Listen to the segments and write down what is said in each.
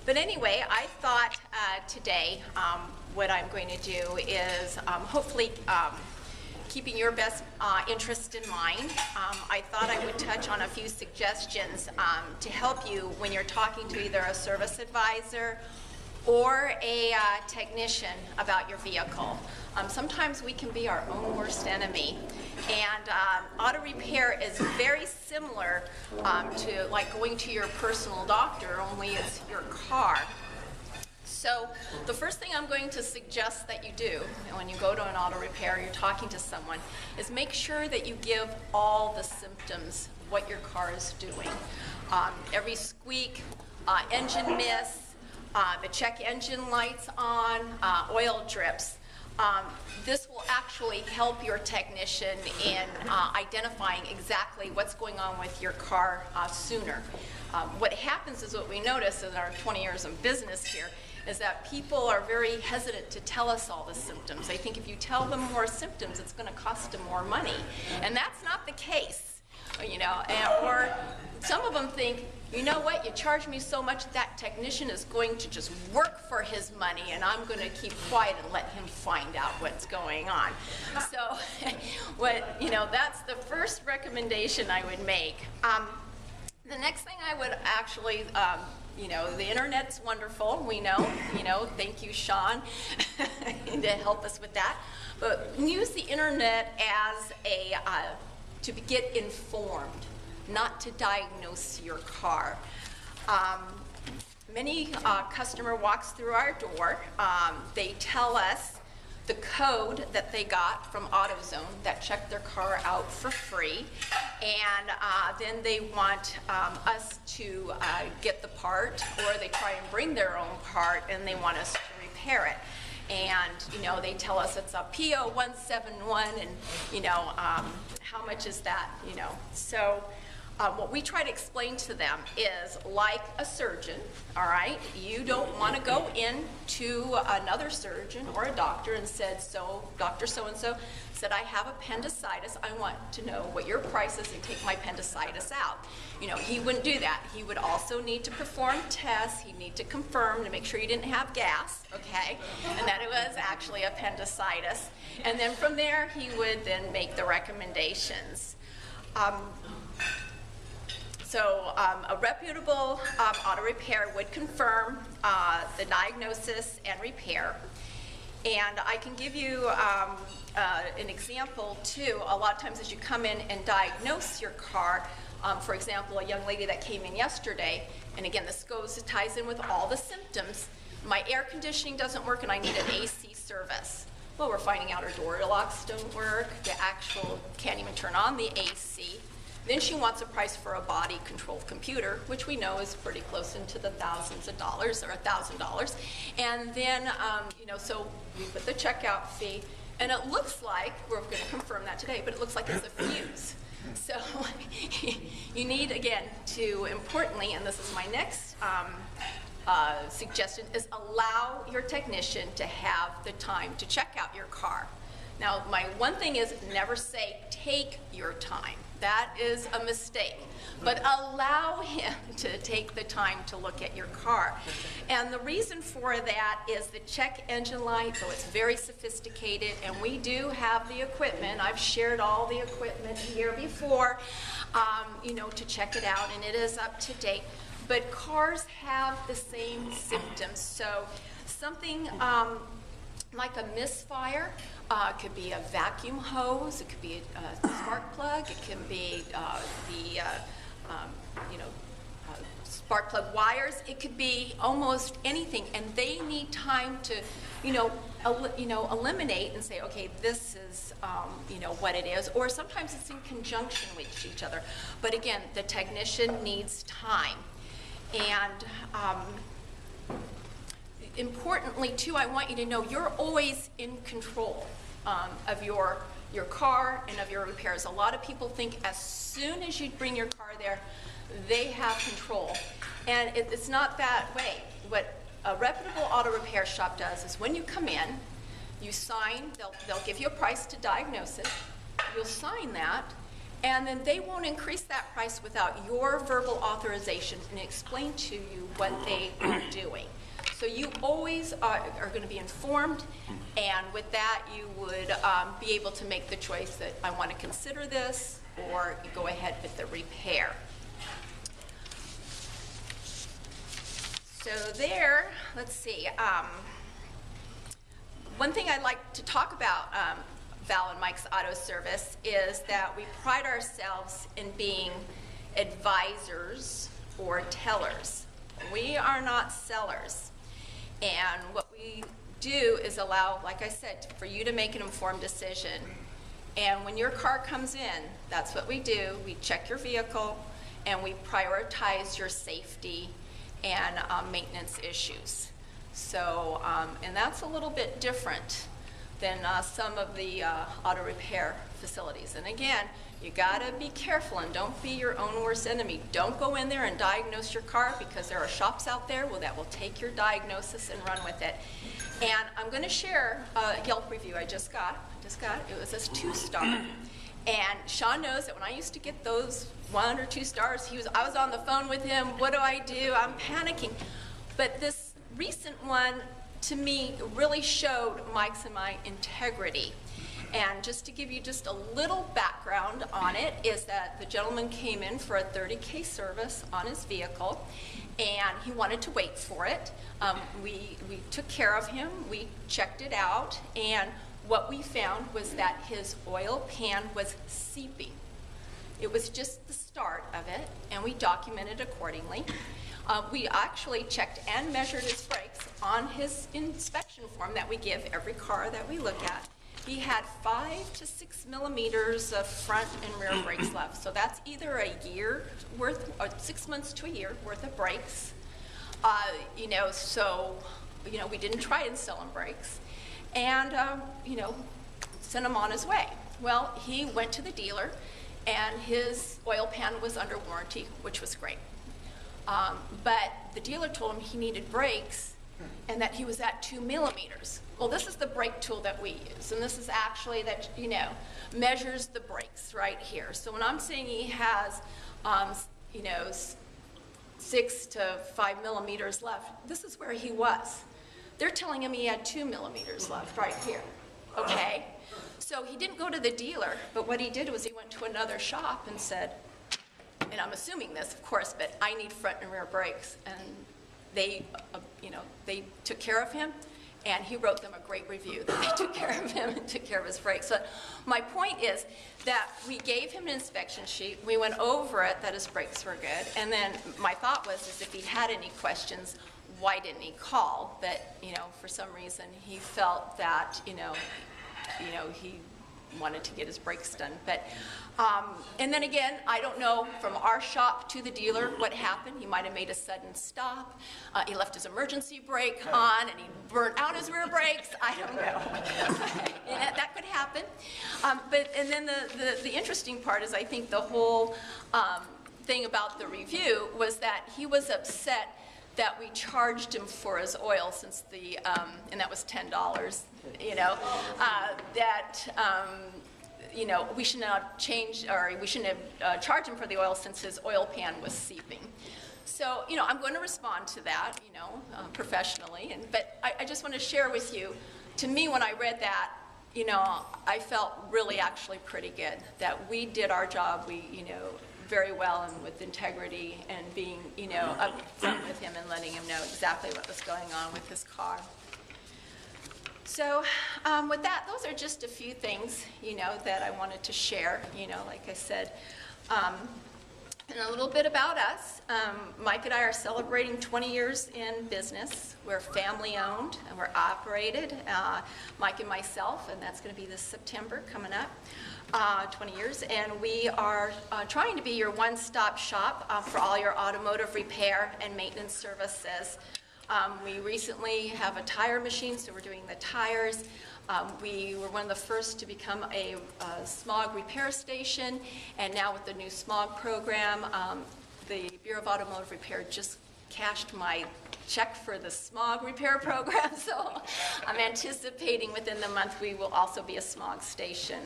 But anyway, I thought today what I'm going to do is hopefully keeping your best interest in mind. I thought I would touch on a few suggestions to help you when you're talking to either a service advisor or a technician about your vehicle. Sometimes we can be our own worst enemy, and auto repair is very similar to like going to your personal doctor, only it's your car. So the first thing I'm going to suggest that you do when you go to an auto repair, you're talking to someone, is make sure that you give all the symptoms what your car is doing. Every squeak, engine miss, the check engine lights on, oil drips. This will actually help your technician in identifying exactly what's going on with your car sooner. What happens is, what we notice in our 20 years in business here, is that people are very hesitant to tell us all the symptoms. They think if you tell them more symptoms, it's going to cost them more money. And that's not the case, you know. Or some of them think, you know what, you charge me so much, that technician is going to just work for his money, and I'm going to keep quiet and let him find out what's going on. So that's the first recommendation I would make. The next thing I would actually, the internet's wonderful, we know, thank you, Sean, to help us with that. But use the internet as to get informed, not to diagnose your car. Many customer walks through our door, they tell us the code that they got from AutoZone that checked their car out for free, and then they want us to get the part, or they try and bring their own part and they want us to repair it. And they tell us it's a PO 171, and how much is that? So what we try to explain to them is, like a surgeon, all right, you don't want to go in to another surgeon or a doctor and said, so Dr. So-and-so said I have appendicitis, I want to know what your price is and take my appendicitis out. He wouldn't do that. He would also need to perform tests. He'd need to confirm to make sure you didn't have gas, okay, and that it was actually appendicitis. And then from there, he would then make the recommendations. So a reputable auto repair would confirm the diagnosis and repair. And I can give you an example too. A lot of times as you come in and diagnose your car, for example, a young lady that came in yesterday, and again, this ties in with all the symptoms. My air conditioning doesn't work and I need an AC service. Well, we're finding out her door locks don't work, the actual can't even turn on the AC. Then she wants a price for a body-controlled computer, which we know is pretty close into the thousands of dollars, or $1,000. And then, so we put the checkout fee, and it looks like, we're going to confirm that today, but it looks like it's a fuse. So you need, again, to importantly, and this is my next suggestion, is allow your technician to have the time to check out your car. Now, my one thing is never say, take your time. That is a mistake. But allow him to take the time to look at your car. And the reason for that is the check engine light, though it's very sophisticated, and we do have the equipment. I've shared all the equipment here before, to check it out, and it is up to date. But cars have the same symptoms. So something like a misfire, it could be a vacuum hose, it could be a spark plug, it can be spark plug wires, it could be almost anything, and they need time to eliminate and say, okay, this is what it is, or sometimes it's in conjunction with each other. But again, the technician needs time. And importantly, too, I want you to know you're always in control of your car and of your repairs. A lot of people think as soon as you bring your car there, they have control. And it's not that way. What a reputable auto repair shop does is when you come in, you sign, they'll give you a price to diagnose it, you'll sign that, And then they won't increase that price without your verbal authorization and explain to you what they are doing. So you always are going to be informed, and with that you would be able to make the choice that I want to consider this or go ahead with the repair. So there, let's see, one thing I'd like to talk about Val and Mike's Auto Service is that we pride ourselves in being advisors or tellers. We are not sellers. And what we do is allow, like I said, for you to make an informed decision. And when your car comes in, that's what we do. We check your vehicle and we prioritize your safety and maintenance issues. So, and that's a little bit different than some of the auto repair facilities. And again, you gotta be careful and don't be your own worst enemy. Don't go in there and diagnose your car, because there are shops out there that will take your diagnosis and run with it. And I'm gonna share a Yelp review I just got. It was a 2-star. And Sean knows that when I used to get those 1 or 2 stars, I was on the phone with him. What do? I'm panicking. But this recent one, to me, really showed Mike's and my integrity. And just to give you just a little background on it, is that the gentleman came in for a 30K service on his vehicle, and he wanted to wait for it. We took care of him, we checked it out, and what we found was that his oil pan was seeping. It was just the start of it, and we documented accordingly. We actually checked and measured his brakes on his inspection form that we give every car that we look at. He had 5 to 6 millimeters of front and rear brakes left. So that's either a year worth, or 6 months to a year worth of brakes. We didn't try and sell him brakes. And, sent him on his way. Well, he went to the dealer, and his oil pan was under warranty, which was great. But the dealer told him he needed brakes and that he was at 2 millimeters. Well, this is the brake tool that we use, and this is actually that, measures the brakes right here. So when I'm saying he has, 6 to 5 millimeters left, this is where he was. They're telling him he had 2 millimeters left right here, okay? So he didn't go to the dealer, but what he did was he went to another shop and said, and I'm assuming this, of course, but I need front and rear brakes. And they took care of him, and he wrote them a great review that they took care of him and took care of his brakes. So my point is that we gave him an inspection sheet. We went over it, that his brakes were good. And then my thought was, if he had any questions, why didn't he call? But, for some reason, he felt that, he wanted to get his brakes done. But, and then again, I don't know from our shop to the dealer what happened. He might have made a sudden stop. He left his emergency brake on and he burnt out his rear brakes. I don't know. That could happen. And then the interesting part is, I think the whole thing about the review was that he was upset that we charged him for his oil, since and that was $10, we shouldn't have changed, or we shouldn't have charged him for the oil since his oil pan was seeping. So, I'm going to respond to that, professionally, but I just want to share with you, to me, when I read that, I felt really actually pretty good that we did our job, very well and with integrity, and being, upfront with him and letting him know exactly what was going on with his car. So with that, those are just a few things, that I wanted to share, like I said. And a little bit about us. Mike and I are celebrating 20 years in business. We're family owned and we're operated. Mike and myself, and that's going to be this September coming up. 20 years, and we are trying to be your one-stop shop for all your automotive repair and maintenance services. We recently have a tire machine, so we're doing the tires. We were one of the first to become a Smog repair station, and now with the new Smog program, the Bureau of Automotive Repair just cashed my check for the Smog repair program, so I'm anticipating within the month we will also be a Smog station,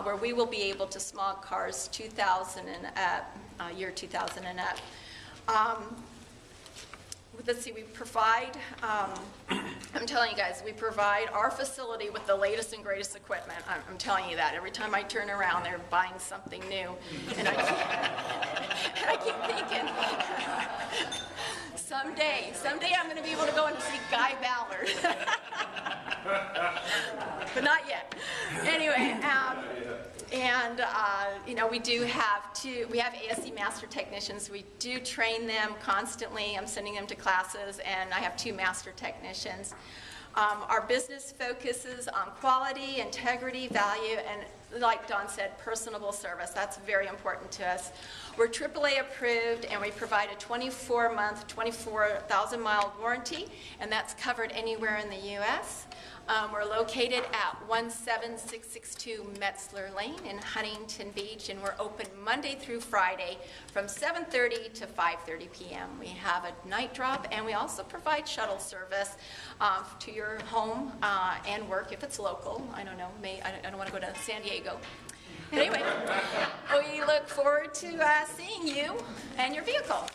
where we will be able to smog cars 2000 and up, year 2000 and up. Let's see, we provide, I'm telling you guys, we provide our facility with the latest and greatest equipment. I'm telling you that. Every time I turn around, they're buying something new. And I keep thinking, someday I'm going to be able to go and see Guy Ballard. But not yet. Anyway, you know, we do have we have ASC master technicians. We do train them constantly. I'm sending them to classes, and I have 2 master technicians. Our business focuses on quality, integrity, value, and like Don said, personable service. That's very important to us. We're AAA approved, and we provide a 24-month, 24,000-mile warranty, and that's covered anywhere in the U.S. We're located at 17662 Metzler Lane in Huntington Beach, and we're open Monday through Friday from 7:30 to 5:30 p.m. We have a night drop, and we also provide shuttle service to your home and work if it's local. I don't know, I don't want to go to San Diego. Anyway, we look forward to seeing you and your vehicle.